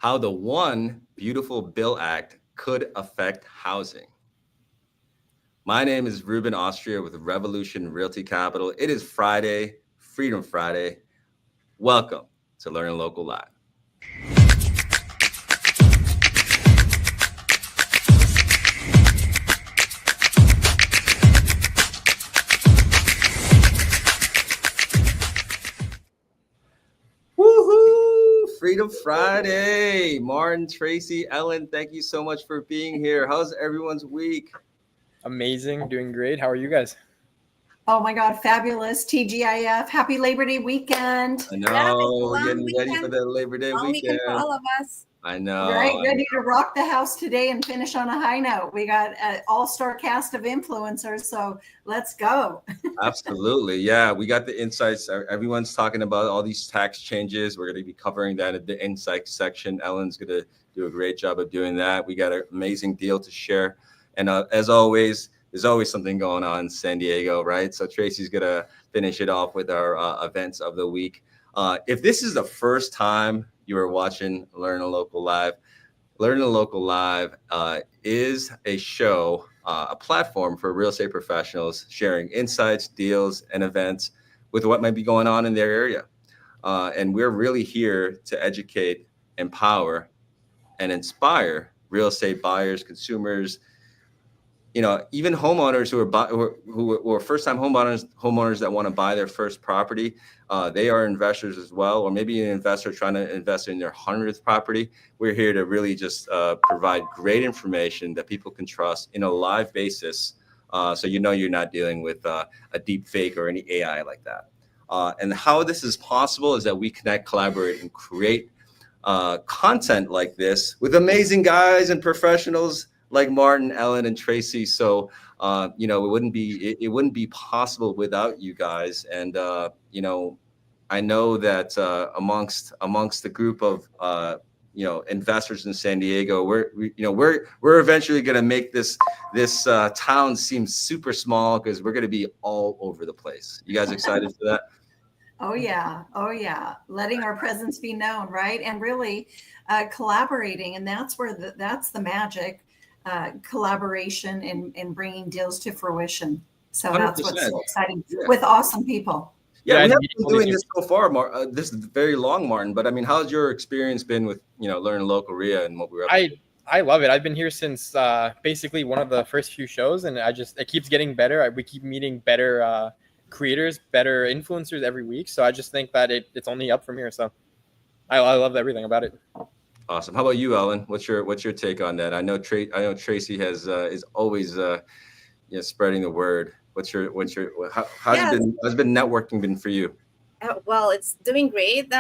how the One Beautiful Bill Act could affect housing. My name is Ruben Austria with Revolution Realty Capital. It is Friday, Freedom Friday. Welcome to LEARNin Local Live. Woohoo! Freedom Friday. Martin, Tracy, Ellen, thank you so much for being here. How's everyone's week? Amazing, doing great. How are you guys? Oh my God, fabulous. TGIF. Happy Labor Day weekend. I know, we're getting ready for the Labor Day weekend. For all of us. I know. Right, ready to rock the house today and finish on a high note. We got an all-star cast of influencers, so let's go. Absolutely. Yeah, we got the insights. Everyone's talking about all these tax changes. We're going to be covering that in the insights section. Ellen's going to do a great job of doing that. We got an amazing deal to share. And as always, there's always something going on in San Diego, right? So Tracy's going to finish it off with our events of the week. If this is the first time you are watching LEARNin Local Live, LEARNin Local Live is a show, a platform for real estate professionals sharing insights, deals, and events with what might be going on in their area. And we're really here to educate, empower, and inspire real estate buyers, consumers, even homeowners who are first-time homeowners that want to buy their first property. They are investors as well, or maybe an investor trying to invest in their 100th property. We're here to really just provide great information that people can trust in a live basis, so you're not dealing with a deep fake or any AI like that. And how this is possible is that we connect, collaborate, and create content like this with amazing guys and professionals like Martin, Ellen, and Tracy. So, it wouldn't be possible without you guys. And, I know that amongst the group of, investors in San Diego, we're eventually going to make this town seem super small because we're going to be all over the place. You guys excited for that? Oh yeah. Letting our presence be known, right? And really collaborating. And that's where that's the magic. Collaboration and bringing deals to fruition. So 100%. That's what's so exciting with awesome people. Yeah, we haven't been doing this so far, this is very long, Martin. But I mean, how's your experience been with LEARNin Local RIA and what we're up to? I love it. I've been here since basically one of the first few shows, and it keeps getting better. We keep meeting better creators, better influencers every week. So I just think that it's only up from here. So I love everything about it. Awesome. How about you, Ellen? What's your take on that? I know Tracy is always spreading the word. How's been networking been for you? Well, it's doing great.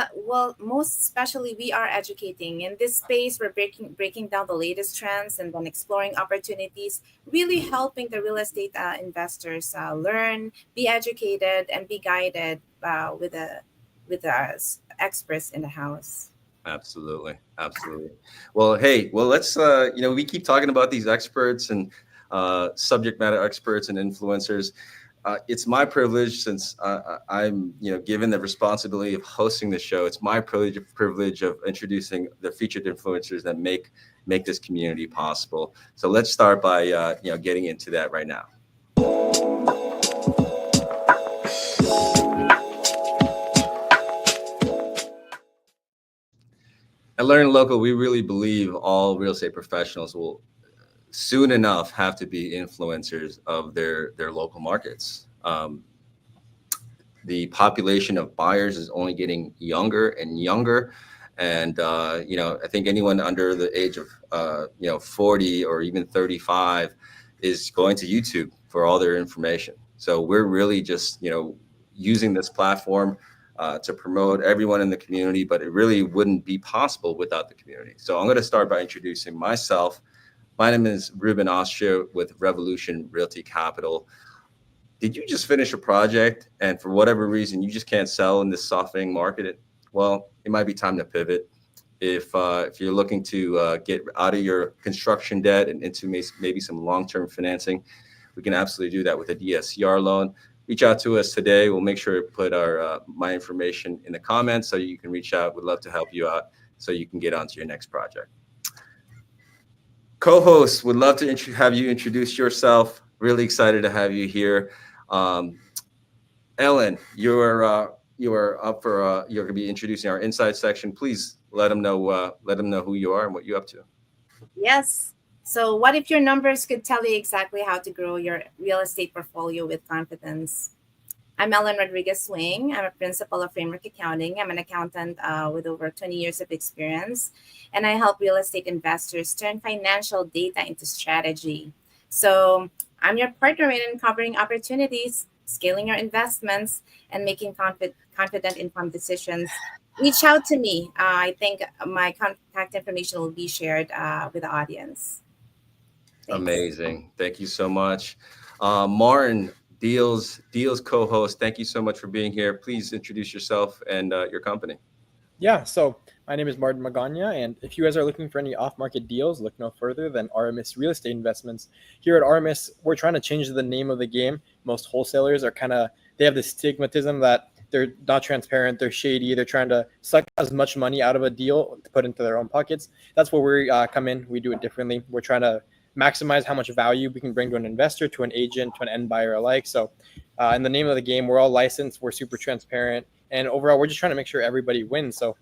Most especially we are educating in this space. We're breaking down the latest trends and then exploring opportunities, really helping the real estate investors learn, be educated, and be guided with our experts in the house. Absolutely. Well, let's we keep talking about these experts and subject matter experts and influencers. It's my privilege, since I'm given the responsibility of hosting the show. It's my privilege of introducing the featured influencers that make this community possible. So let's start by getting into that right now. At LEARNin Local, we really believe all real estate professionals will soon enough have to be influencers of their local markets. The population of buyers is only getting younger and younger. And, I think anyone under the age of, 40 or even 35 is going to YouTube for all their information. So we're really just, using this platform to promote everyone in the community, but it really wouldn't be possible without the community. So I'm going to start by introducing myself. My name is Ruben Austria with Revolution Realty Capital. Did you just finish a project and for whatever reason you just can't sell in this softening market? Well, it might be time to pivot. If you're looking to get out of your construction debt and into maybe some long-term financing, we can absolutely do that with a DSCR loan. Reach out to us today. We'll make sure to put my information in the comments so you can reach out. We'd love to help you out. so you can get onto your next project. Co-host, would love to have you introduce yourself. Really excited to have you here. Ellen, you are up for you're going to be introducing our insight section. Please let them know who you are and what you're up to. Yes. So what if your numbers could tell you exactly how to grow your real estate portfolio with confidence? I'm Ellen Rodriguez Swing. I'm a principal of Framework Accounting. I'm an accountant with over 20 years of experience, and I help real estate investors turn financial data into strategy. So I'm your partner in uncovering opportunities, scaling your investments, and making confident, informed decisions. Reach out to me. I think my contact information will be shared with the audience. Thanks. Amazing. Thank you so much. Martin, Deals co-host, thank you so much for being here. Please introduce yourself and your company. Yeah, so my name is Martin Magana, and if you guys are looking for any off-market deals, look no further than RMS Real Estate Investments. Here at RMS, we're trying to change the name of the game. Most wholesalers are they have this stigmatism that they're not transparent, they're shady, they're trying to suck as much money out of a deal to put into their own pockets. That's where we come in. We do it differently. We're trying to maximize how much value we can bring to an investor, to an agent, to an end buyer alike. So in the name of the game, we're all licensed, we're super transparent, and overall, we're just trying to make sure everybody wins. So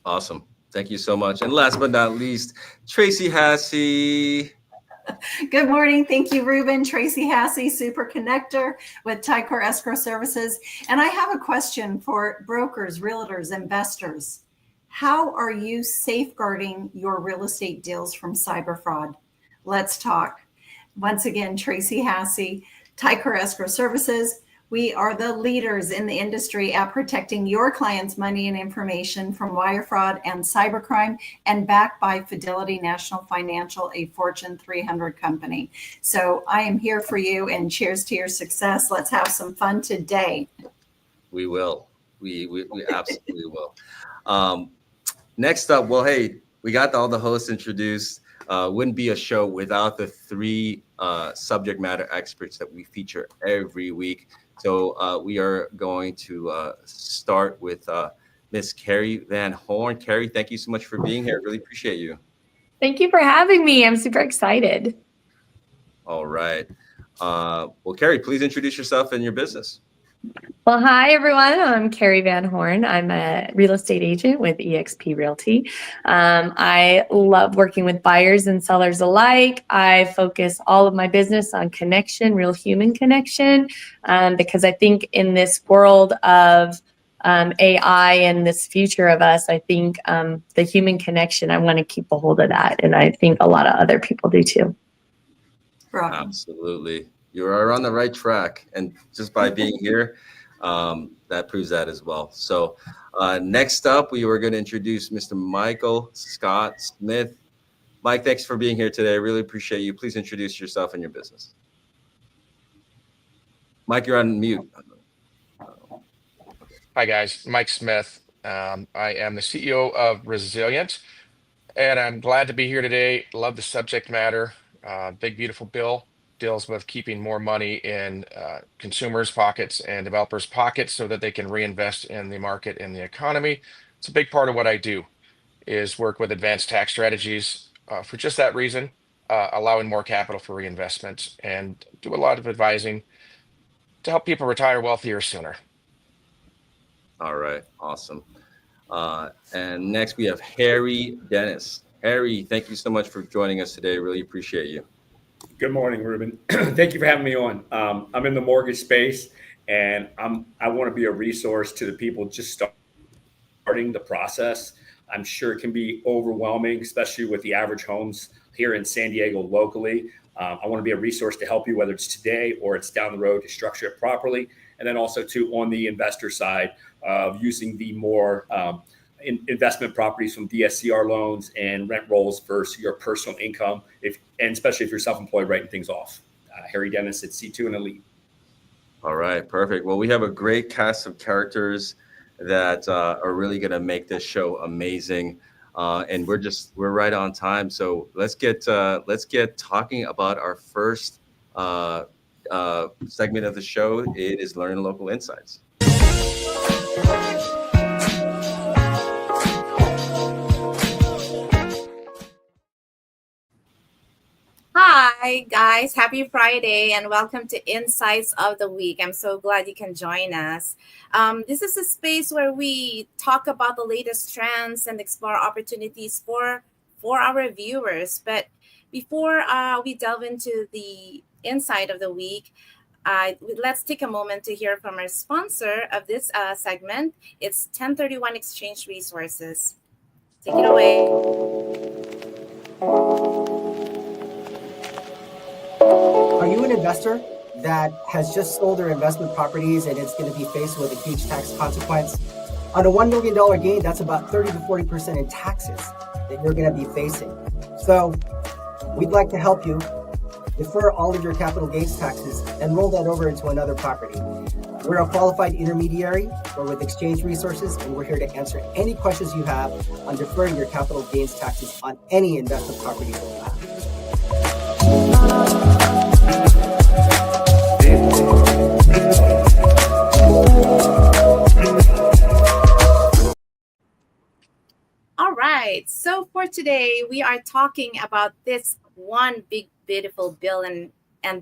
awesome. Thank you so much. And last but not least, Tracy Hassey. Good morning. Thank you, Ruben. Tracy Hassey, Super Connector with Ticor Escrow Services. And I have a question for brokers, realtors, investors. How are you safeguarding your real estate deals from cyber fraud? Let's talk. Once again, Tracy Hassey, Ticor Escrow Services. We are the leaders in the industry at protecting your clients' money and information from wire fraud and cybercrime, and backed by Fidelity National Financial, a Fortune 300 company. So I am here for you, and cheers to your success. Let's have some fun today. We will. We absolutely will. Next up, well, hey, we got all the hosts introduced. Wouldn't be a show without the three subject matter experts that we feature every week. So we are going to start with Miss Carrie Van Horn. Carrie, thank you so much for being here. Really appreciate you. Thank you for having me. I'm super excited. All right. Well, Carrie, please introduce yourself and your business. Well, hi, everyone. I'm Carrie Van Horn. I'm a real estate agent with eXp Realty. I love working with buyers and sellers alike. I focus all of my business on connection, real human connection, because I think in this world of AI and this future of us, I think the human connection, I want to keep a hold of that. And I think a lot of other people do too. Absolutely. You are on the right track. And just by being here, that proves that as well. So next up, we were going to introduce Mr. Michael Scott Smith. Mike, thanks for being here today. I really appreciate you. Please introduce yourself and your business. Mike, you're on mute. Hi, guys. Mike Smith. I am the CEO of Resilient, and I'm glad to be here today. Love the subject matter. Big, beautiful bill deals with keeping more money in consumers' pockets and developers' pockets so that they can reinvest in the market and the economy. It's a big part of what I do is work with advanced tax strategies for just that reason, allowing more capital for reinvestment, and do a lot of advising to help people retire wealthier sooner. All right. Awesome. And next we have Harry Dennis. Harry, thank you so much for joining us today. Really appreciate you. Good morning, Ruben. Thank you for having me on. I'm in the mortgage space, and I want to be a resource to the people just starting the process. I'm sure it can be overwhelming, especially with the average homes here in San Diego locally. I want to be a resource to help you, whether it's today or it's down the road, to structure it properly. And then also too, on the investor side of using the more investment properties from DSCR loans and rent rolls versus your personal income, and especially if you're self-employed, writing things off. Harry Dennis at C2 and Elite. All right, perfect. Well, we have a great cast of characters that are really going to make this show amazing, and we're right on time. So let's get talking about our first segment of the show. It is Learning Local Insights. Hi, guys. Happy Friday and welcome to Insights of the Week. I'm so glad you can join us. This is a space where we talk about the latest trends and explore opportunities for our viewers. But before we delve into the Insight of the Week, let's take a moment to hear from our sponsor of this segment. It's 1031 Exchange Resources. Take it away. Are you an investor that has just sold their investment properties and is going to be faced with a huge tax consequence? On a $1 million gain, that's about 30 to 40% in taxes that you're going to be facing. So we'd like to help you defer all of your capital gains taxes and roll that over into another property. We're a qualified intermediary. We're with Exchange Resources, and we're here to answer any questions you have on deferring your capital gains taxes on any investment property that you have. All right. So for today, we are talking about this one big, beautiful bill and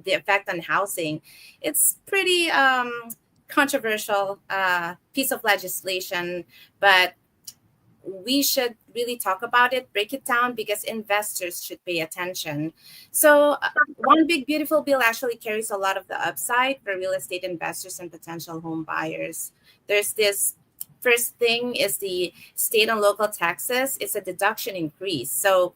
the effect on housing. It's pretty controversial piece of legislation, but we should really talk about it, break it down, because investors should pay attention. So one big, beautiful bill actually carries a lot of the upside for real estate investors and potential home buyers. There's this first thing is the state and local taxes. It's a deduction increase. So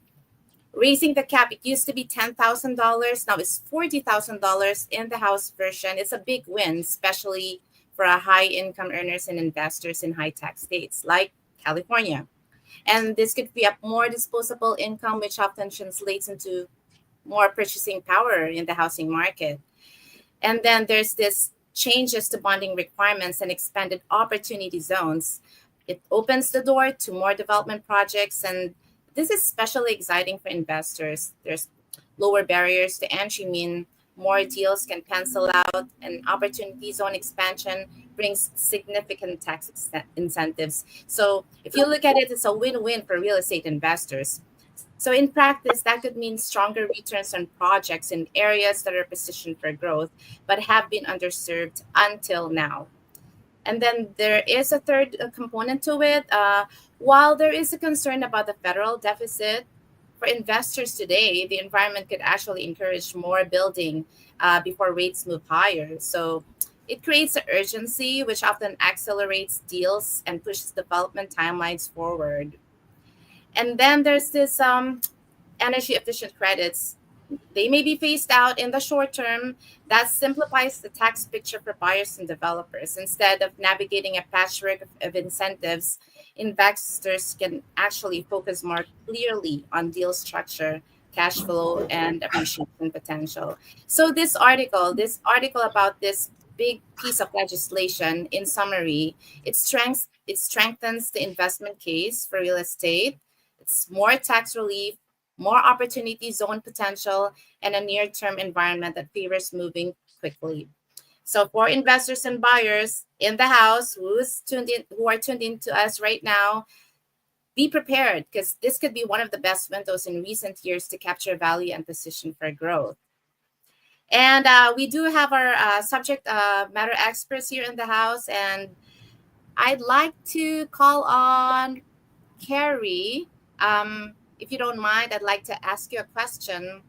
raising the cap, it used to be $10,000. Now it's $40,000 in the House version. It's a big win, especially for high income earners and investors in high tax states like California. And this could free up more disposable income, which often translates into more purchasing power in the housing market. And then there's this changes to bonding requirements and expanded opportunity zones. It opens the door to more development projects, and this is especially exciting for investors. There's lower barriers to entry, mean more deals can pencil out, and opportunity zone expansion brings significant tax incentives. So if you look at it, it's a win-win for real estate investors. So in practice, that could mean stronger returns on projects in areas that are positioned for growth, but have been underserved until now. And then there is a third component to it. While there is a concern about the federal deficit, for investors today, the environment could actually encourage more building before rates move higher. So it creates an urgency, which often accelerates deals and pushes development timelines forward. And then there's this energy efficient credits. They may be phased out in the short term. That simplifies the tax picture for buyers and developers. Instead of navigating a patchwork of incentives, investors can actually focus more clearly on deal structure, cash flow, and appreciation potential. So this article about this big piece of legislation, in summary, it strengthens the investment case for real estate. It's more tax relief, more opportunity zone potential, and a near-term environment that favors moving quickly. So for investors and buyers in the house who are tuned in to us right now, be prepared, because this could be one of the best windows in recent years to capture value and position for growth. And we do have our subject matter experts here in the house, and I'd like to call on Carrie. If you don't mind, I'd like to ask you a question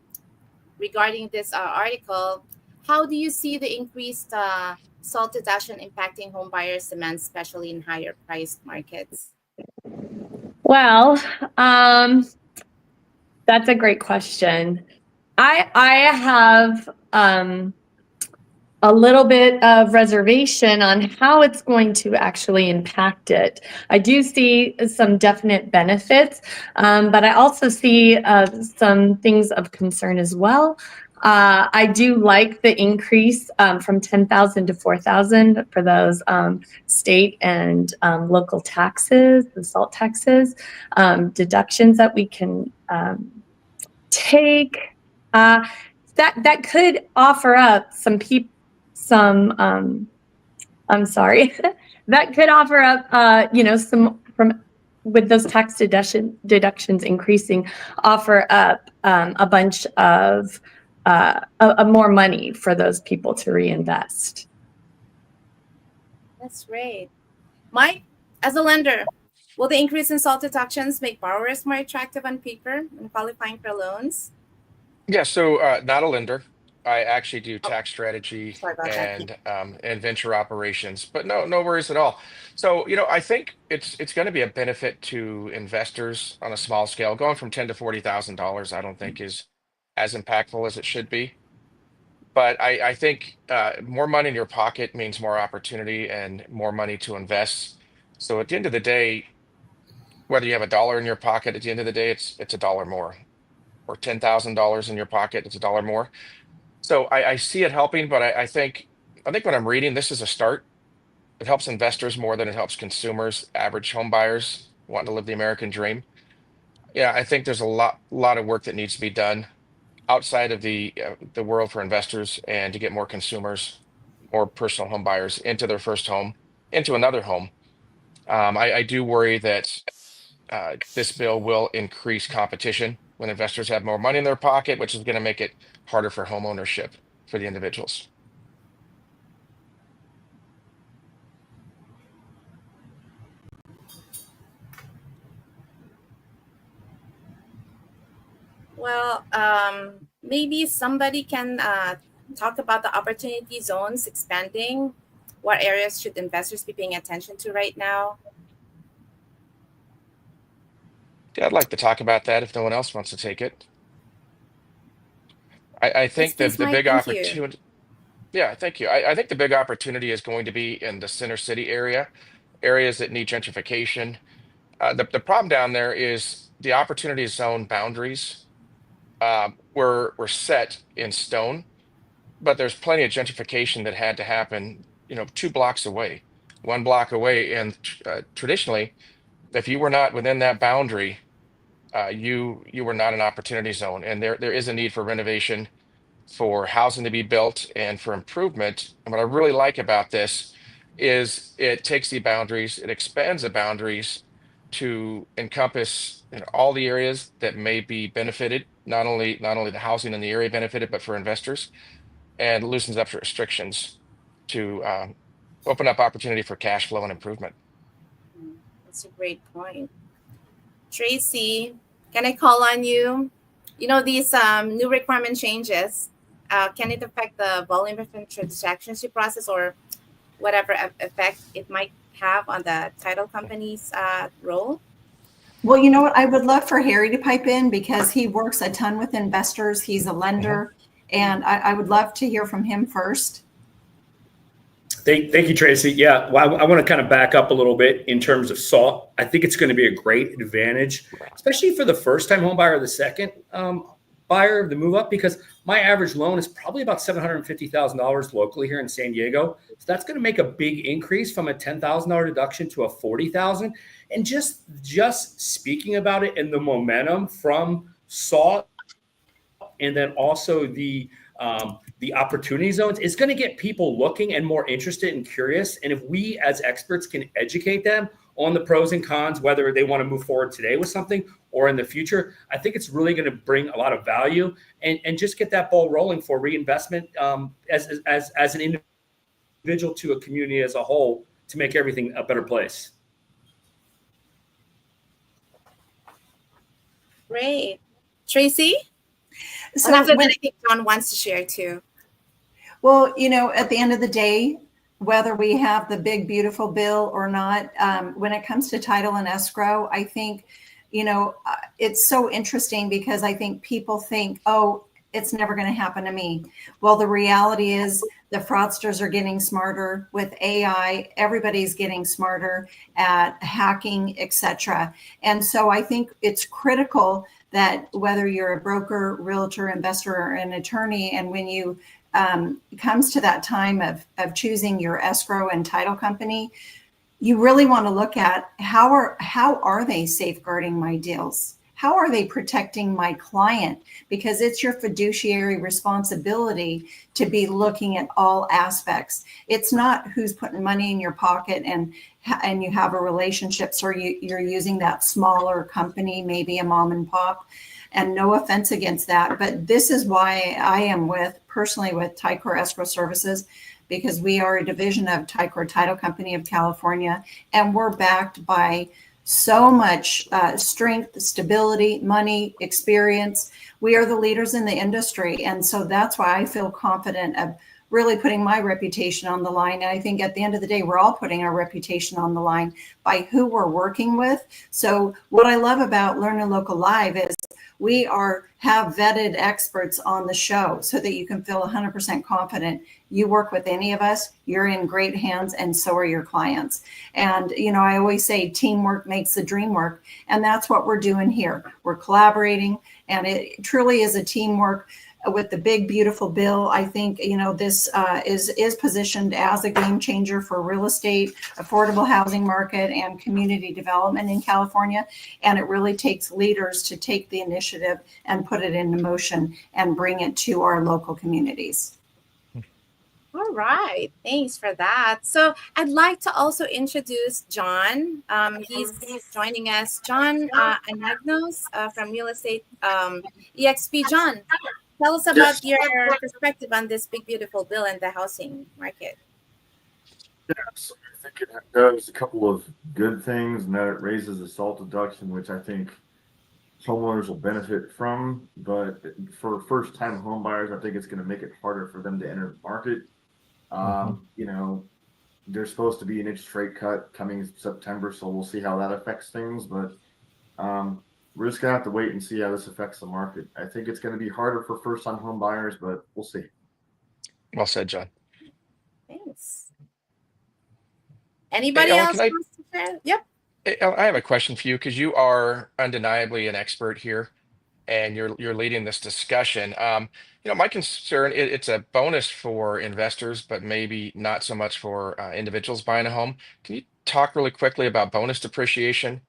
regarding this article. How do you see the increased SALT deduction impacting home buyers' demand, especially in higher priced markets? Well, that's a great question. I have a little bit of reservation on how it's going to actually impact it. I do see some definite benefits, but I also see some things of concern as well. I do like the increase from 10,000 to 4,000 for those state and local taxes, the SALT taxes, deductions that we can take. That could offer up I'm sorry, that could offer up, some from with those tax deductions increasing, offer up a bunch of more money for those people to reinvest. That's great. Mike, as a lender, will the increase in SALT deductions make borrowers more attractive on paper when qualifying for loans? Yeah, so not a lender. I actually do tax strategy Sorry about that. and venture operations, but no worries at all. So, I think it's going to be a benefit to investors on a small scale. Going from $10,000 to $40,000, I don't think is as impactful as it should be. But I think more money in your pocket means more opportunity and more money to invest. So at the end of the day, whether you have $1 in your pocket, at the end of the day, it's $1 more, or $10,000 in your pocket, it's $1 more. So I see it helping, but I think when I'm reading, this is a start. It helps investors more than it helps consumers, average home buyers wanting to live the American dream. Yeah, I think there's a lot of work that needs to be done outside of the world for investors, and to get more consumers, more personal home buyers into their first home, into another home. I do worry that this bill will increase competition when investors have more money in their pocket, which is going to make it harder for home ownership for the individuals. Well, maybe somebody can talk about the opportunity zones expanding. What areas should investors be paying attention to right now? Yeah, I'd like to talk about that if no one else wants to take it. I think Yes, the Mike, big thank you. opportunity. Yeah, thank you. I think the big opportunity is going to be in the center city areas that need gentrification. The problem down there is the opportunity zone boundaries were set in stone, but there's plenty of gentrification that had to happen, 2 blocks away, 1 block away. And traditionally, if you were not within that boundary, you were not an opportunity zone. And there is a need for renovation, for housing to be built, and for improvement. And what I really like about this is it takes the boundaries, it expands the boundaries to encompass all the areas that may be benefited, not only the housing in the area benefited, but for investors, and loosens up restrictions to open up opportunity for cash flow and improvement. That's a great point. Tracy, can I call on you? These new requirement changes, can it affect the volume of transactions you process, or whatever effect it might have on the title company's role? Well, you know what? I would love for Harry to pipe in because he works a ton with investors. He's a lender, and I would love to hear from him first. Thank you, Tracy. Yeah, well, I want to kind of back up a little bit in terms of SALT. I think it's going to be a great advantage, especially for the first-time home buyer or the second buyer of the move up, because my average loan is probably about $750,000 locally here in San Diego. So that's going to make a big increase from a $10,000 deduction to a $40,000. And just speaking about it and the momentum from SALT, and then also the opportunity zones, is going to get people looking and more interested and curious. And if we as experts can educate them on the pros and cons, whether they want to move forward today with something or in the future, I think it's really going to bring a lot of value and just get that ball rolling for reinvestment as an individual to a community as a whole, to make everything a better place. Great. Tracy? So after that, I think John wants to share too. Well, at the end of the day, whether we have the big, beautiful bill or not, when it comes to title and escrow, I think, it's so interesting because I think people think, oh, it's never going to happen to me. Well, the reality is the fraudsters are getting smarter with AI. Everybody's getting smarter at hacking, etc. And so I think it's critical that whether you're a broker, realtor, investor, or an attorney, and when you comes to that time of choosing your escrow and title company, you really want to look at how are they safeguarding my deals? how are they protecting my client? Because it's your fiduciary responsibility to be looking at all aspects. It's not who's putting money in your pocket and you have a relationship, so you're using that smaller company, maybe a mom and pop. And no offense against that, but this is why I am personally with Ticor Escrow Services, because we are a division of Ticor Title Company of California, and we're backed by so much strength, stability, money, experience. We are the leaders in the industry. And so that's why I feel confident of really putting my reputation on the line. And I think at the end of the day, we're all putting our reputation on the line by who we're working with. So what I love about LEARNin Local Live is we have vetted experts on the show so that you can feel 100% confident. You work with any of us, you're in great hands, and so are your clients. And, I always say teamwork makes the dream work. And that's what we're doing here. We're collaborating, and it truly is a teamwork. With the big, beautiful bill, I think, this is positioned as a game changer for real estate, affordable housing market, and community development in California. And it really takes leaders to take the initiative and put it into motion and bring it to our local communities. All right, thanks for that. So I'd like to also introduce John. He's joining us. John Anagnos from Real Estate EXP. John, tell us about your perspective on this big, beautiful bill in the housing market. Yes, I think it does a couple of good things, and that it raises the SALT deduction, which I think homeowners will benefit from. But for first-time home buyers, I think it's going to make it harder for them to enter the market. There's supposed to be an interest rate cut coming in September, so we'll see how that affects things. But we're just gonna have to wait and see how this affects the market. I think it's going to be harder for first-time home buyers, but we'll see. Well said, John. Thanks. Anybody Ellen, else wants to share? Yep. I have a question for you, because you are undeniably an expert here, and you're leading this discussion. My concern, it's a bonus for investors, but maybe not so much for individuals buying a home. Can you talk really quickly about bonus depreciation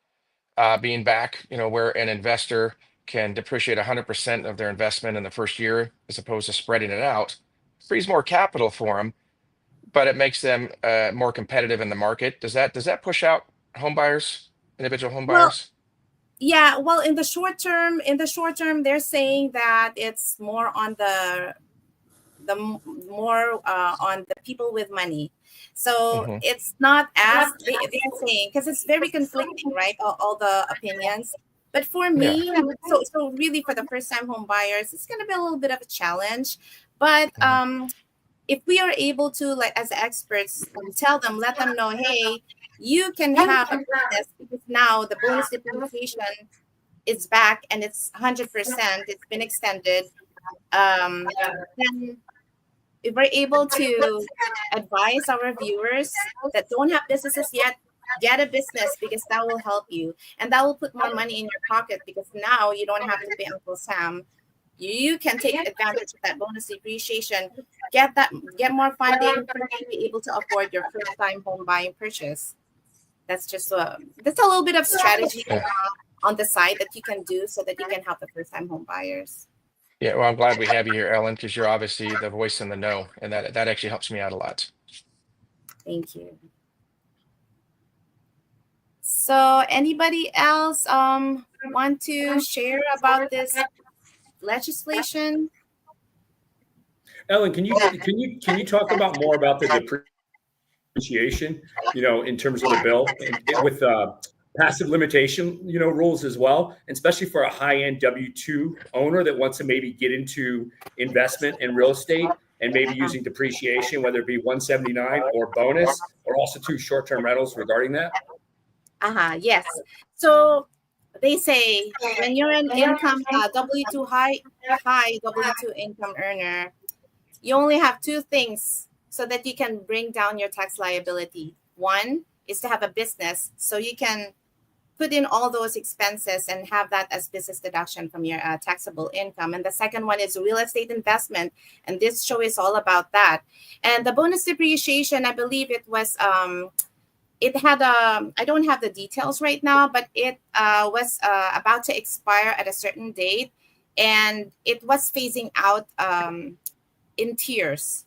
being back, where an investor can depreciate 100% of their investment in the first year, as opposed to spreading it out? Frees more capital for them, but it makes them more competitive in the market. Does that push out home buyers, individual home buyers? Yeah, well, in the short term, they're saying that it's more on the people with money. So it's not as they're saying, because it's very conflicting, right? All the opinions. But for me, so really for the first time home buyers, it's going to be a little bit of a challenge. But if we are able to, like as experts, let them know, hey, you can have a business because now the bonus depreciation is back and it's 100%. It's been extended. Then if we're able to advise our viewers that don't have businesses yet, get a business, because that will help you. And that will put more money in your pocket, because now you don't have to pay Uncle Sam. You can take advantage of that bonus depreciation, get more funding for you to be able to afford your first time home buying purchase. That's just that's a little bit of strategy on the side that you can do so that you can help the first time home buyers. Yeah, well, I'm glad we have you here, Ellen, because you're obviously the voice in the know, and that actually helps me out a lot. Thank you. So anybody else want to share about this legislation? Ellen, can you talk about more about the depreciation, in terms of the bill, and with passive limitation, rules as well, and especially for a high-end W-2 owner that wants to maybe get into investment in real estate and maybe using depreciation, whether it be 179 or bonus, or also 2 short-term rentals regarding that? Yes. So they say when you're an income W-2 high W-2 income earner, you only have 2 things so that you can bring down your tax liability. One is to have a business, so you can put in all those expenses and have that as business deduction from your taxable income. And the second one is real estate investment. And this show is all about that. And the bonus depreciation, I believe it was it had I don't have the details right now, but it was about to expire at a certain date, and it was phasing out in tiers.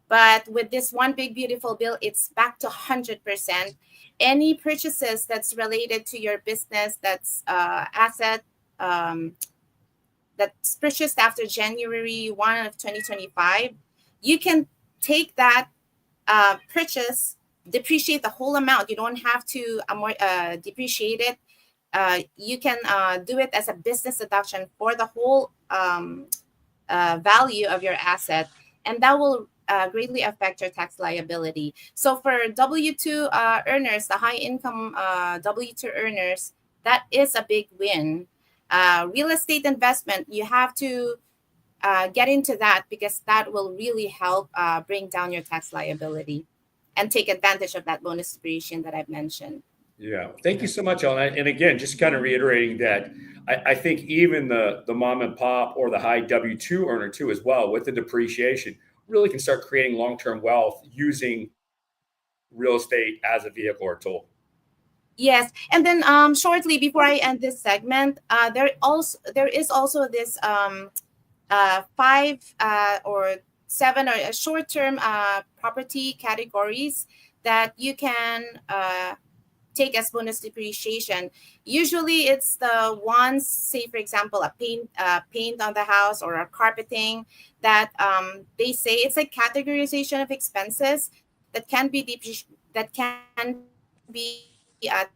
But with this one big beautiful bill, it's back to 100%. Any purchases that's related to your business, that's asset that's purchased after January 1 of 2025, you can take that purchase, depreciate the whole amount. You don't have to depreciate it. You can do it as a business deduction for the whole value of your asset, and that will greatly affect your tax liability. So for W-2 earners, the high income W-2 earners, that is a big win. Real estate investment, you have to get into that, because that will really help bring down your tax liability and take advantage of that bonus depreciation that I've mentioned. Yeah, thank you so much, Ellen. And again, just kind of reiterating that I think even the mom and pop or the high W-2 earner too, as well, with the depreciation, really can start creating long-term wealth using real estate as a vehicle or tool. Yes, and then shortly before I end this segment, there is also this 5 or 7 or short-term property categories that you can take as bonus depreciation. Usually it's the ones, say for example, a paint on the house or a carpeting, that they say it's a categorization of expenses that can be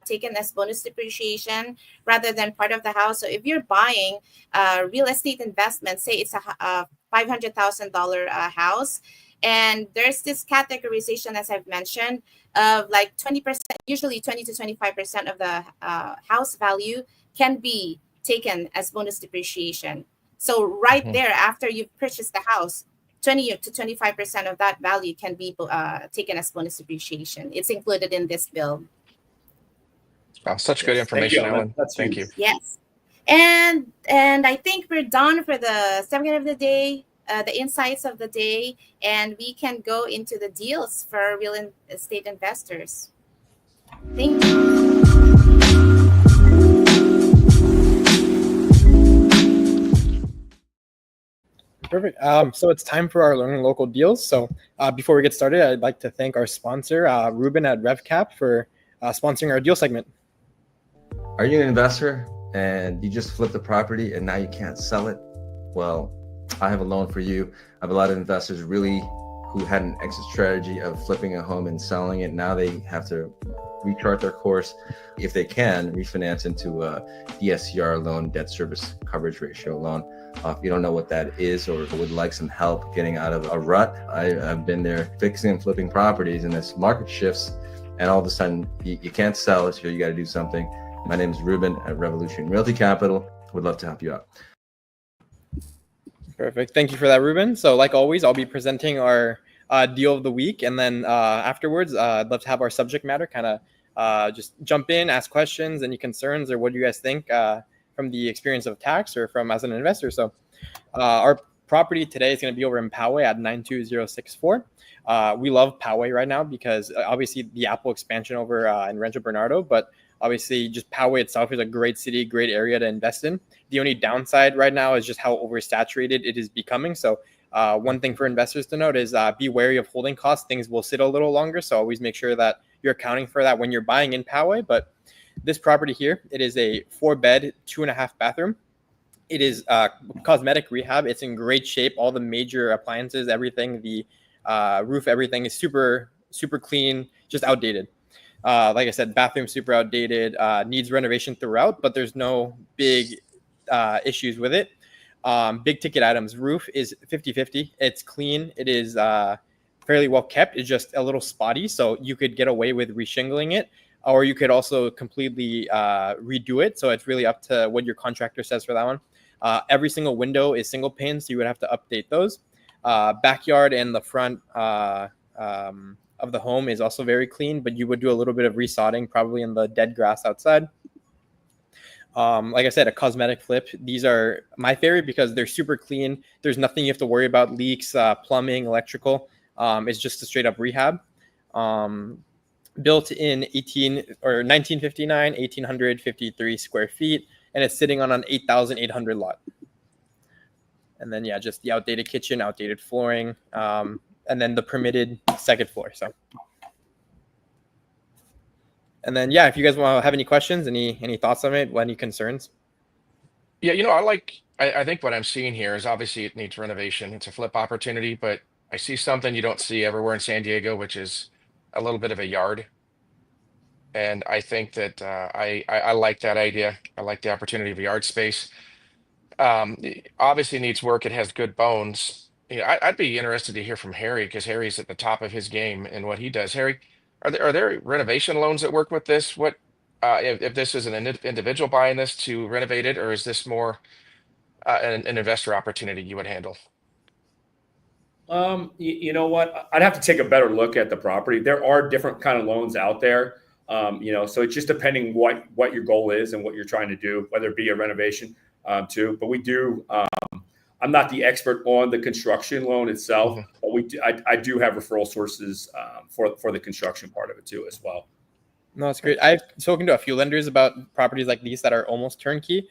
taken as bonus depreciation rather than part of the house. So if you're buying real estate investment, say it's a $500,000 house, and there's this categorization, as I've mentioned, of like 20%, usually 20 to 25% of the house value can be taken as bonus depreciation. So right there, after you've purchased the house, 20 to 25% of that value can be taken as bonus depreciation. It's included in this bill. Wow, such good information, Ellen. Thank you. Yes. And I think we're done for the segment of the day, the insights of the day, and we can go into the deals for real estate investors. Thank you. Perfect. So it's time for our Learning Local deals. So before we get started, I'd like to thank our sponsor, Ruben at RevCap, for sponsoring our deal segment. Are you an investor and you just flipped the property and now you can't sell it? Well, I have a loan for you. I have a lot of investors really who had an exit strategy of flipping a home and selling it. Now they have to rechart their course, if they can, refinance into a DSCR loan, debt service coverage ratio loan. If you don't know what that is or would like some help getting out of a rut, I've been there fixing and flipping properties, and this market shifts and all of a sudden you can't sell it, so you got to do something. My name is Ruben at Revolution Realty Capital. Would love to help you out. Perfect. Thank you for that, Ruben. So like always, I'll be presenting our deal of the week. And then afterwards, I'd love to have our subject matter kind of just jump in, ask questions, any concerns, or what do you guys think from the experience of tax or from as an investor. So our property today is going to be over in Poway at 92064. We love Poway right now because obviously the Apple expansion over in Rancho Bernardo, but obviously just Poway itself is a great city, great area to invest in. The only downside right now is just how oversaturated it is becoming. So one thing for investors to note is be wary of holding costs. Things will sit a little longer. So always make sure that you're accounting for that when you're buying in Poway. But this property here, it is a 4-bed, 2.5 bathroom. It is cosmetic rehab. It's in great shape. All the major appliances, everything, the roof, everything is super, super clean, just outdated. Like I said, bathroom super outdated, needs renovation throughout, but there's no big issues with it. Big ticket items, roof is 50-50. It's clean. It is fairly well kept. It's just a little spotty, so you could get away with reshingling it, or you could also completely redo it. So it's really up to what your contractor says for that one. Every single window is single pane, so you would have to update those. Backyard and the front of the home is also very clean, but you would do a little bit of resodding probably in the dead grass outside. Like I said, a cosmetic flip. These are my favorite because they're super clean. There's nothing you have to worry about, leaks, plumbing, electrical. It's just a straight up rehab. built in 1959, 1,853 square feet, and it's sitting on an 8,800 lot. And then, yeah, just the outdated kitchen, outdated flooring, and then the permitted second floor. So, and then, yeah, if you guys want to have any questions, any thoughts on it, any concerns? Yeah, I think what I'm seeing here is obviously it needs renovation. It's a flip opportunity, but I see something you don't see everywhere in San Diego, which is a little bit of a yard. And I think that I like that idea. I like the opportunity of a yard space. It obviously needs work. It has good bones. I'd be interested to hear from Harry because Harry's at the top of his game and what he does. Harry, are there renovation loans that work with this? What if this is an individual buying this to renovate it, or is this more an investor opportunity you would handle? You know what? I'd have to take a better look at the property. There are different kind of loans out there. So it's just depending what your goal is and what you're trying to do, whether it be a renovation too. But we do. I'm not the expert on the construction loan itself, but I do have referral sources for the construction part of it too as well. No, that's great. I've spoken to a few lenders about properties like these that are almost turnkey,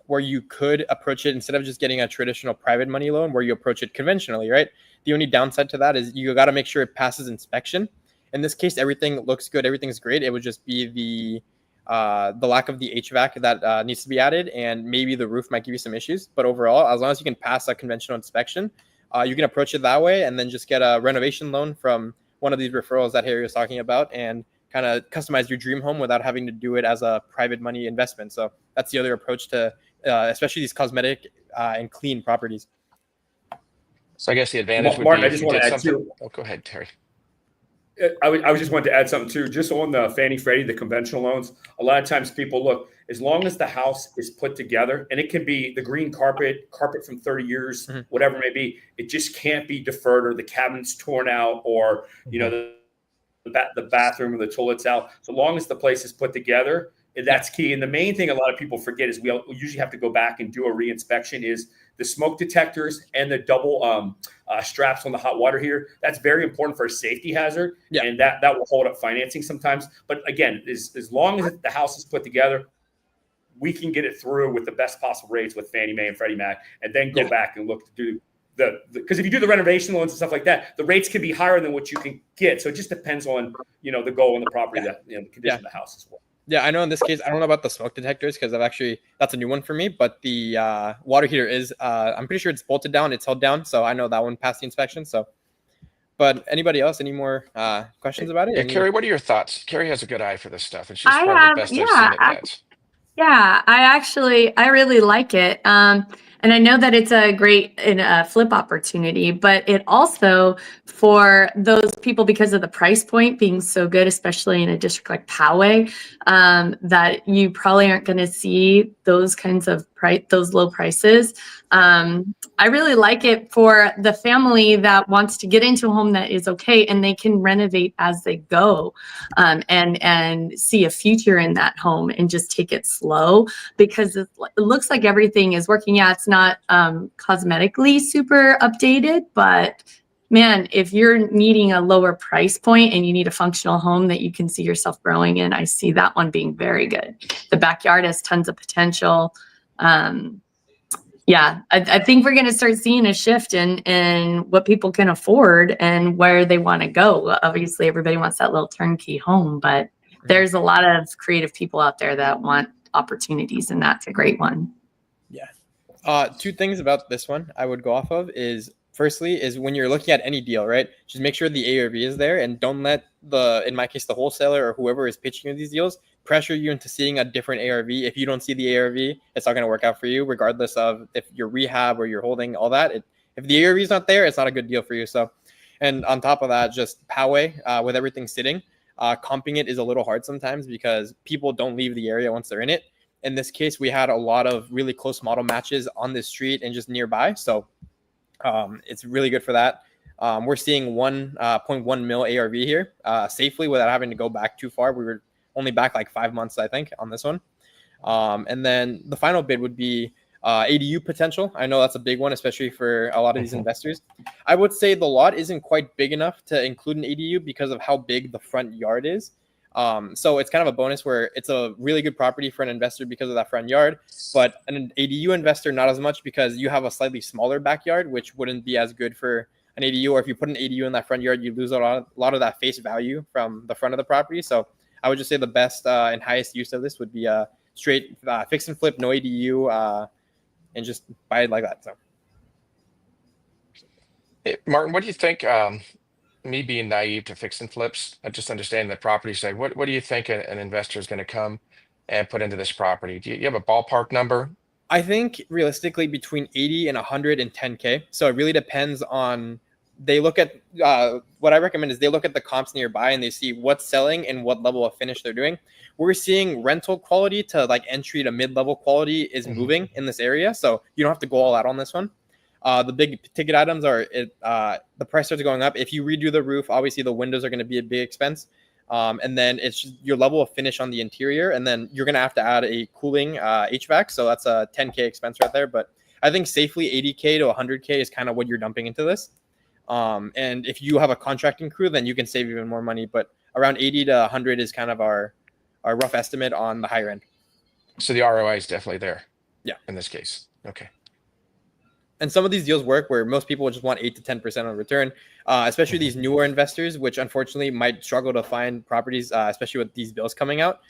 where you could approach it instead of just getting a traditional private money loan, where you approach it conventionally, right? The only downside to that is you got to make sure it passes inspection. In this case, everything looks good. Everything's great. It would just be the lack of the HVAC that needs to be added, and maybe the roof might give you some issues. But overall, as long as you can pass a conventional inspection, you can approach it that way and then just get a renovation loan from one of these referrals that Harry was talking about and kind of customize your dream home without having to do it as a private money investment. So that's the other approach to especially these cosmetic and clean properties. So I guess the advantage would Martin, be I just want to add too. Oh, go ahead, Terry. I just wanted to add something too. Just on the Fannie Freddie, the conventional loans, a lot of times people look, as long as the house is put together, and it can be the green carpet from 30 years, whatever it may be, it just can't be deferred or the cabinet's torn out or, the bathroom or the toilet's out. So long as the place is put together, that's key. And the main thing a lot of people forget is we usually have to go back and do a re-inspection is the smoke detectors and the double straps on the hot water heater. That's very important for a safety hazard. Yeah. And that will hold up financing sometimes. But again, as long as the house is put together, we can get it through with the best possible rates with Fannie Mae and Freddie Mac, and then go back and look to do because if you do the renovation loans and stuff like that, the rates can be higher than what you can get. So it just depends on, the goal and the property that, the condition of the house as well. Yeah, I know in this case, I don't know about the smoke detectors because that's a new one for me, but the water heater is, I'm pretty sure it's bolted down, it's held down. So I know that one passed the inspection. So, but anybody else, any more questions about it? Yeah, Carrie, what are your thoughts? Carrie has a good eye for this stuff and she's part of the best I've seen at that. Yeah, I really like it. And I know that it's a great flip opportunity, but it also for those people, because of the price point being so good, especially in a district like Poway, that you probably aren't going to see those kinds of those low prices. I really like it for the family that wants to get into a home that is okay and they can renovate as they go, and see a future in that home and just take it slow because it looks like everything is working. Yeah, it's not cosmetically super updated, but man, if you're needing a lower price point and you need a functional home that you can see yourself growing in, I see that one being very good. The backyard has tons of potential. Yeah, I think we're going to start seeing a shift in what people can afford and where they want to go. Obviously, everybody wants that little turnkey home, but there's a lot of creative people out there that want opportunities, and that's a great one. Yeah. Two things about this one I would go off of is, firstly, is when you're looking at any deal, right? Just make sure the ARV is there and don't let in my case, the wholesaler or whoever is pitching you these deals pressure you into seeing a different ARV. If you don't see the ARV, it's not going to work out for you, regardless of if you're rehab or you're holding all that. If the ARV is not there, it's not a good deal for you. So, and on top of that, just Poway, with everything sitting, comping it is a little hard sometimes because people don't leave the area once they're in it. In this case, we had a lot of really close model matches on the street and just nearby. So it's really good for that. We're seeing 1.1 mil ARV here safely without having to go back too far. We were only back like 5 months, I think, on this one. And then the final bid would be ADU potential. I know that's a big one, especially for a lot of these investors. I would say the lot isn't quite big enough to include an ADU because of how big the front yard is. So it's kind of a bonus where it's a really good property for an investor because of that front yard, but an ADU investor, not as much because you have a slightly smaller backyard, which wouldn't be as good for an ADU. Or if you put an ADU in that front yard, you lose a lot of that face value from the front of the property. So I would just say the best and highest use of this would be a straight fix and flip, no ADU, and just buy it like that. So, Hey, Martin, what do you think? Me being naive to fix and flips, just understanding the property side. What do you think an investor is going to come and put into this property? Do you have a ballpark number? I think realistically between 80 and 110K. So it really depends on, they look at, what I recommend is they look at the comps nearby and they see what's selling and what level of finish they're doing. We're seeing rental quality to like entry to mid-level quality is moving in this area. So you don't have to go all out on this one. The big ticket items are the price starts going up. If you redo the roof, obviously the windows are going to be a big expense. And then it's just your level of finish on the interior. And then you're going to have to add a cooling HVAC. So that's a 10K expense right there. But I think safely 80K to 100K is kind of what you're dumping into this. And if you have a contracting crew, then you can save even more money. But around 80 to 100 is kind of our rough estimate on the higher end. So the ROI is definitely there. Yeah. In this case. Okay. And some of these deals work where most people just want 8 to 10% on return, especially these newer investors, which unfortunately might struggle to find properties, especially with these bills coming out.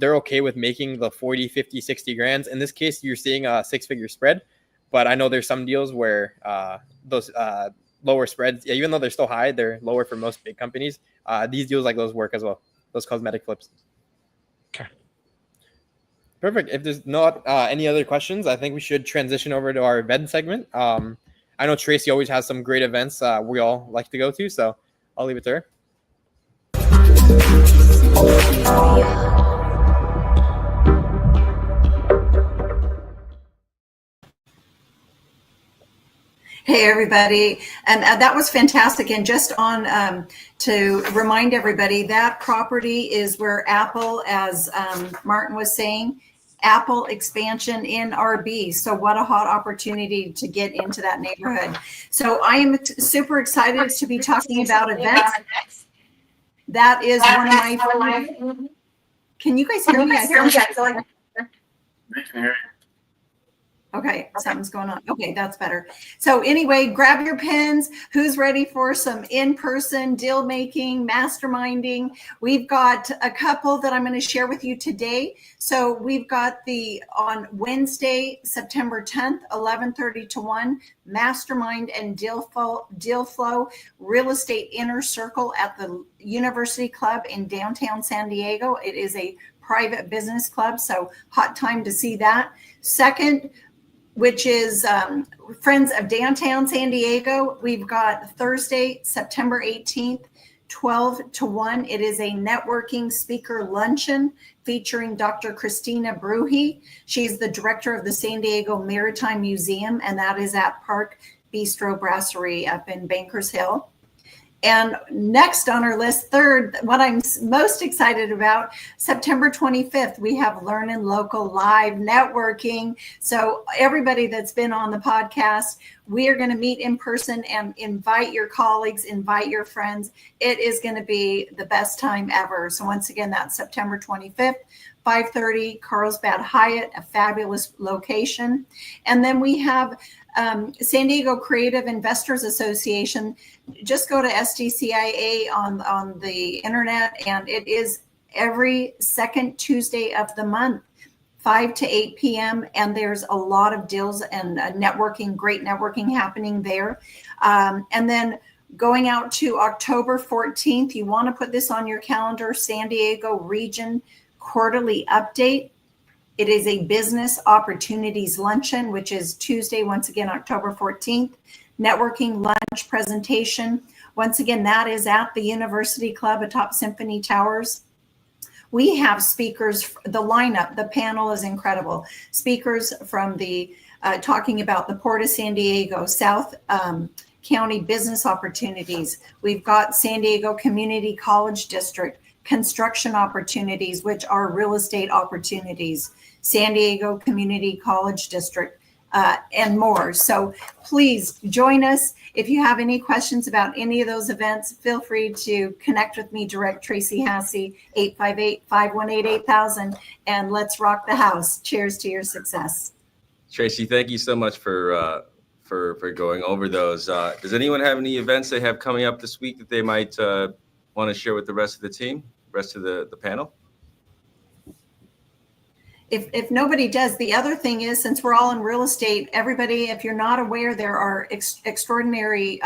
They're okay with making the 40, 50, 60 grand. In this case, you're seeing a 6-figure spread. But I know there's some deals where those lower spreads, even though they're still high, they're lower for most big companies. These deals like those work as well, those cosmetic flips. Okay. Perfect. If there's not any other questions, I think we should transition over to our event segment. I know Tracy always has some great events we all like to go to, so I'll leave it to her. Hey, everybody. And that was fantastic. And just on to remind everybody, that property is where Apple, as Martin was saying, Apple expansion in RB. So what a hot opportunity to get into that neighborhood. So I am super excited to be talking about events. That is one of my, can you guys hear me? I feel like okay, something's going on. Okay, that's better. So anyway, grab your pens. Who's ready for some in-person deal making, masterminding? We've got a couple that I'm going to share with you today. So we've got on Wednesday, September 10th, 11:30 to 1, Mastermind and Deal Flow Real Estate Inner Circle at the University Club in downtown San Diego. It is a private business club, so hot time to see that. Second, which is Friends of Downtown San Diego. We've got Thursday, September 18th, 12 to 1. It is a networking speaker luncheon featuring Dr. Christina Bruji. She's the director of the San Diego Maritime Museum, and that is at Park Bistro Brasserie up in Bankers Hill. And next on our list, third, what I'm most excited about, September 25th, we have LEARNin Local Live Networking. So everybody that's been on the podcast, we are going to meet in person and invite your colleagues, invite your friends. It is going to be the best time ever. So once again, that's September 25th, 5:30, Carlsbad Hyatt, a fabulous location. And then we have San Diego Creative Investors Association. Just go to SDCIA on the internet, and it is every second Tuesday of the month, 5 to 8 p.m. And there's a lot of deals and networking, great networking happening there. And then going out to October 14th, you want to put this on your calendar, San Diego Region Quarterly Update. It is a business opportunities luncheon, which is Tuesday, once again, October 14th. Networking lunch presentation. Once again, that is at the University Club atop Symphony Towers. We have speakers, the lineup, the panel is incredible. Speakers from talking about the Port of San Diego, South County business opportunities. We've got San Diego Community College District, construction opportunities, which are real estate opportunities, San Diego Community College District, and more. So please join us. If you have any questions about any of those events, feel free to connect with me direct, Tracy Hassey, 858-518-8000, and let's rock the house. Cheers to your success. Tracy, thank you so much for going over those. Does anyone have any events they have coming up this week that they might want to share with the rest of the team, rest of the panel? If nobody does, the other thing is, since we're all in real estate, everybody, if you're not aware, there are extraordinary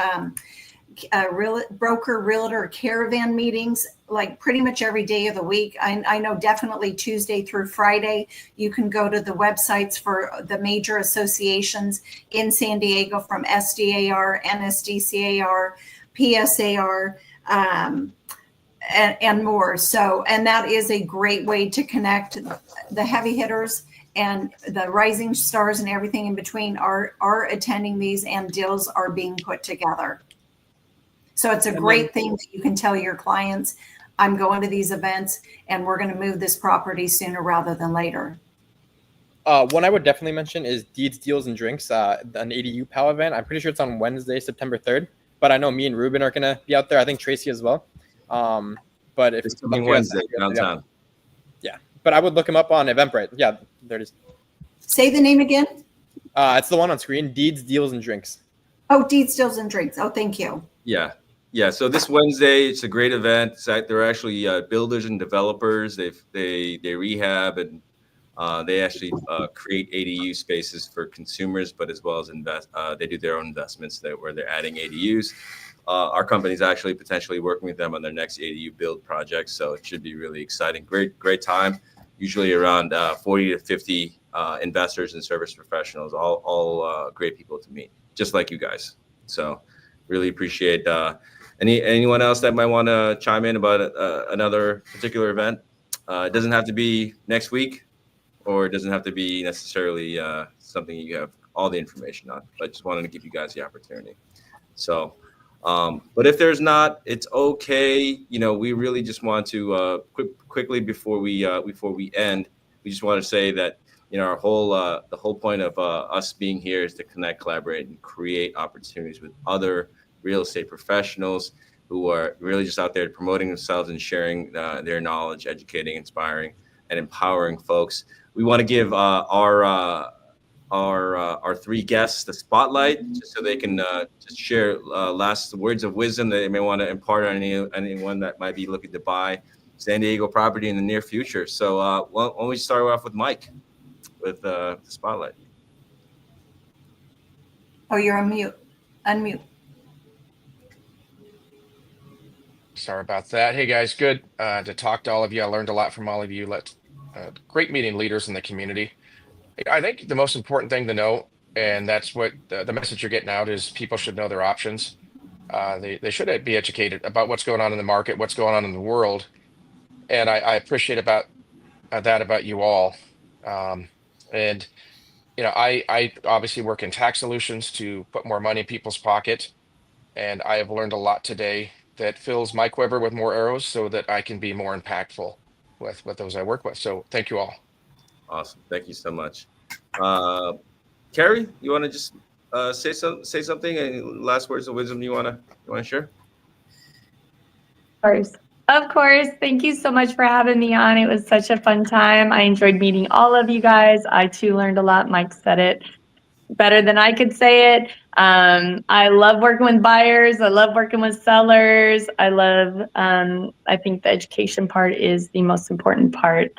broker, realtor, caravan meetings, like pretty much every day of the week. I know definitely Tuesday through Friday. You can go to the websites for the major associations in San Diego, from SDAR, NSDCAR, PSAR, and more. So, and that is a great way to connect. The heavy hitters and the rising stars and everything in between are attending these, and deals are being put together. So it's a great thing that you can tell your clients, I'm going to these events and we're going to move this property sooner rather than later. One I would definitely mention is Deeds, Deals, and Drinks, an ADU POW event. I'm pretty sure it's on Wednesday, September 3rd. But I know me and Ruben are going to be out there. I think Tracy as well. But if It's coming Wednesday downtown. Yeah, but I would look him up on Eventbrite. Yeah, there it is. Say the name again. It's the one on screen. Deeds, Deals, and Drinks. Oh, Deeds, Deals, and Drinks. Oh, thank you. Yeah. So this Wednesday, it's a great event. They're actually builders and developers. They rehab and they actually create ADU spaces for consumers, but as well as they do their own investments where they're adding ADUs. Our company's actually potentially working with them on their next ADU build project, so it should be really exciting. Great time. Usually around 40 to 50 investors and service professionals, all great people to meet, just like you guys. So really appreciate anyone else that might want to chime in about another particular event. It doesn't have to be next week, or it doesn't have to be necessarily something you have all the information on. But I just wanted to give you guys the opportunity. So. But if there's not, it's okay. We really just want to quickly before we end, we just want to say that the whole point of us being here is to connect, collaborate, and create opportunities with other real estate professionals who are really just out there promoting themselves and sharing their knowledge, educating, inspiring, and empowering folks. We want to give our three guests the spotlight, just so they can just share last words of wisdom that they may want to impart on anyone that might be looking to buy San Diego property in the near future. So why don't we start off with Mike with the spotlight? Oh, you're on mute. Unmute. Sorry about that. Hey guys, good to talk to all of you. I learned a lot from all of you. Great meeting leaders in the community. I think the most important thing to know, and that's what the message you're getting out is, people should know their options. They should be educated about what's going on in the market, what's going on in the world. And I appreciate about you all. I obviously work in tax solutions to put more money in people's pocket. And I have learned a lot today that fills my quiver with more arrows so that I can be more impactful with those I work with. So thank you all. Awesome. Thank you so much. Carrie, you want to just say something? Any last words of wisdom you want to share? Of course. Thank you so much for having me on. It was such a fun time. I enjoyed meeting all of you guys. I too learned a lot. Mike said it better than I could say it. I love working with buyers. I love working with sellers. I think the education part is the most important part.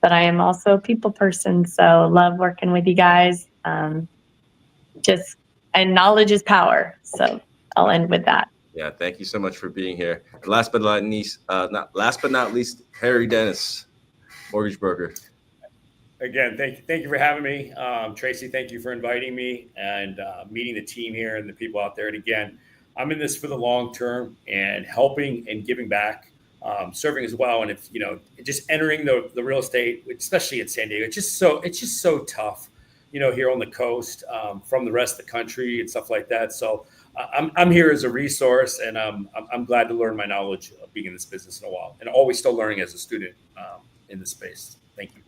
But I am also a people person, so love working with you guys. And knowledge is power. So I'll end with that. Yeah, thank you so much for being here. Last but not least, Harry Dennis, mortgage broker. Again, thank you for having me. Tracy, thank you for inviting me and meeting the team here and the people out there. And again, I'm in this for the long term and helping and giving back, serving as well. And if, just entering the real estate, especially in San Diego, it's just so tough, here on the coast, from the rest of the country and stuff like that. So I'm here as a resource, and I'm glad to learn my knowledge of being in this business in a while, and always still learning as a student in this space. Thank you.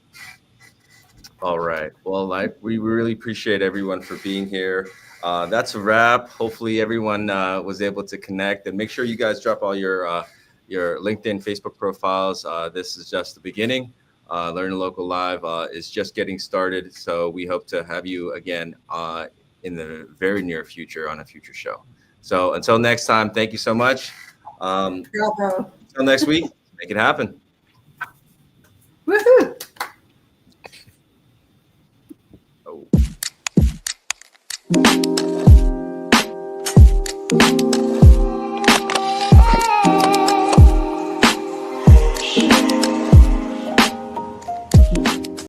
All right. Well, we really appreciate everyone for being here. That's a wrap. Hopefully everyone was able to connect, and make sure you guys drop all your LinkedIn, Facebook profiles. This is just the beginning. LEARNin Local Live is just getting started. So we hope to have you again in the very near future on a future show. So until next time, thank you so much. Bravo. Until next week, make it happen. Woohoo. Oh.